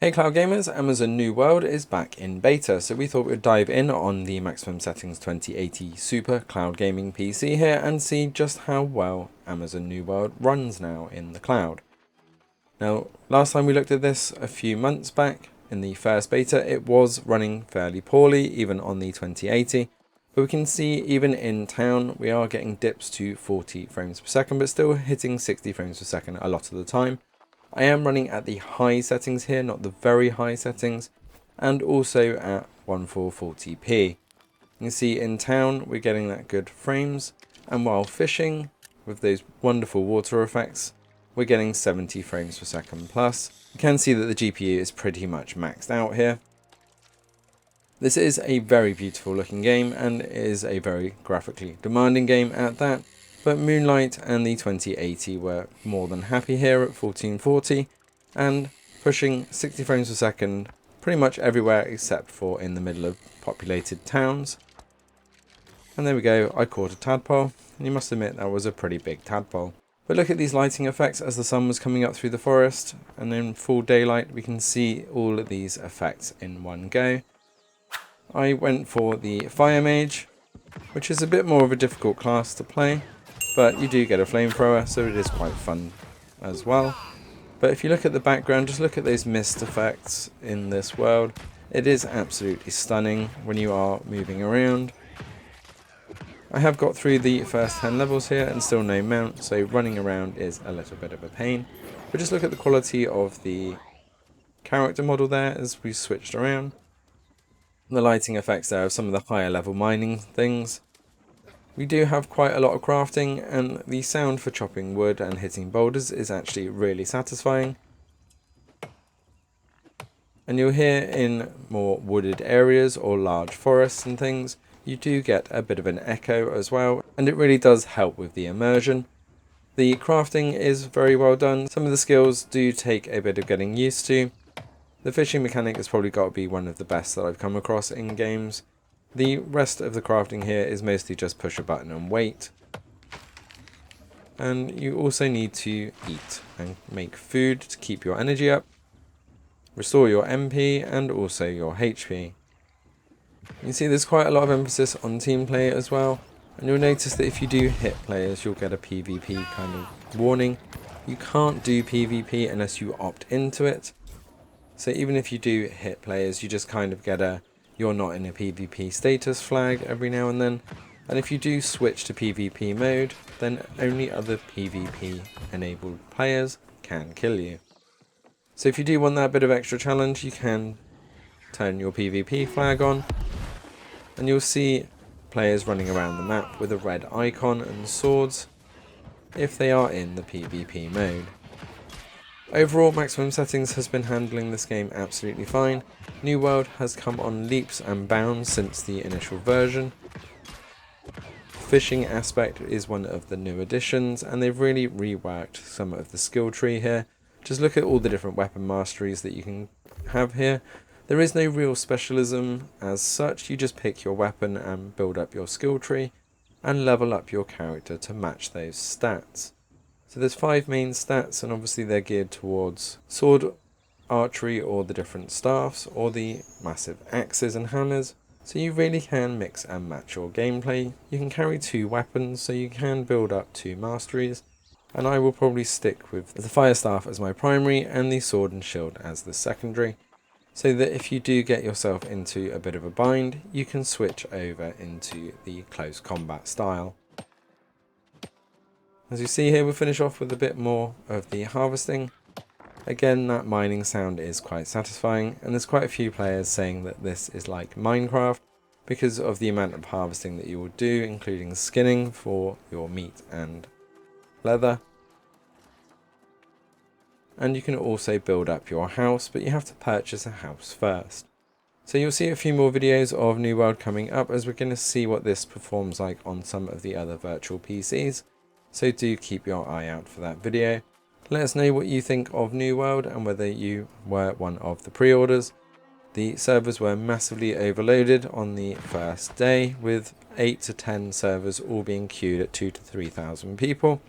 Hey Cloud Gamers, Amazon New World is back in beta, so we thought we'd dive in on the Maximum Settings 2080 Super Cloud Gaming PC here and see just how well Amazon New World runs now in the cloud. Now, last time we looked at this a few months back, in the first beta, it was running fairly poorly, even on the 2080, but we can see even in town, we are getting dips to 40 frames per second, but still hitting 60 frames per second a lot of the time. I am running at the high settings here, not the very high settings, and also at 1440p. You can see in town we're getting that good frames, and while fishing with those wonderful water effects, we're getting 70 frames per second plus. You can see that the GPU is pretty much maxed out here. This is a very beautiful looking game and is a very graphically demanding game at that. But Moonlight and the 2080 were more than happy here at 1440 and pushing 60 frames per second pretty much everywhere except for in the middle of populated towns. And there we go, I caught a tadpole, and you must admit that was a pretty big tadpole. But look at these lighting effects as the sun was coming up through the forest, and in full daylight we can see all of these effects in one go. I went for the Fire Mage, which is a bit more of a difficult class to play. But you do get a flamethrower, so it is quite fun as well. But if you look at the background, just look at those mist effects in this world. It is absolutely stunning when you are moving around. I have got through the first 10 levels here and still no mount, so running around is a little bit of a pain. But just look at the quality of the character model there as we switched around. The lighting effects there of some of the higher level mining things. We do have quite a lot of crafting, and the sound for chopping wood and hitting boulders is actually really satisfying. And you'll hear in more wooded areas or large forests and things, you do get a bit of an echo as well, and it really does help with the immersion. The crafting is very well done. Some of the skills do take a bit of getting used to. The fishing mechanic has probably got to be one of the best that I've come across in games. The rest of the crafting here is mostly just push a button and wait. And you also need to eat and make food to keep your energy up, restore your MP and also your HP. You can see there's quite a lot of emphasis on team play as well, and you'll notice that if you do hit players you'll get a PvP kind of warning. You can't do PvP unless you opt into it, so even if you do hit players you just kind of get a "you're not in a PvP status" flag every now and then, and if you do switch to PvP mode, then only other PvP enabled players can kill you. So if you do want that bit of extra challenge, you can turn your PvP flag on, and you'll see players running around the map with a red icon and swords if they are in the PvP mode. Overall, Maximum Settings has been handling this game absolutely fine. New World has come on leaps and bounds since the initial version. Fishing aspect is one of the new additions, and they've really reworked some of the skill tree here. Just look at all the different weapon masteries that you can have here. There is no real specialism as such, you just pick your weapon and build up your skill tree and level up your character to match those stats. So there's 5 main stats, and obviously they're geared towards sword, archery, or the different staffs, or the massive axes and hammers. So you really can mix and match your gameplay. You can carry 2 weapons, so you can build up 2 masteries. And I will probably stick with the fire staff as my primary and the sword and shield as the secondary, so that if you do get yourself into a bit of a bind, you can switch over into the close combat style. As you see here, we'll finish off with a bit more of the harvesting. Again, that mining sound is quite satisfying, and there's quite a few players saying that this is like Minecraft because of the amount of harvesting that you will do, including skinning for your meat and leather. And you can also build up your house, but you have to purchase a house first. So you'll see a few more videos of New World coming up, as we're going to see what this performs like on some of the other virtual PCs. So do keep your eye out for that video. Let us know what you think of New World and whether you were one of the pre-orders. The servers were massively overloaded on the first day, with 8 to 10 servers all being queued at 2,000 to 3,000 people.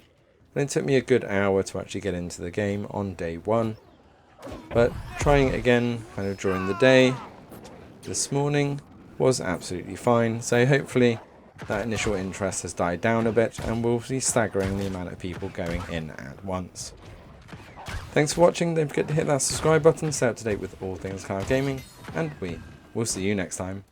And it took me a good hour to actually get into the game on day 1. But trying it again kind of during the day this morning was absolutely fine. So hopefully that initial interest has died down a bit and we'll be staggering the amount of people going in at once. Thanks for watching. Don't forget to hit that subscribe button, stay up to date with all things cloud gaming, and we will see you next time.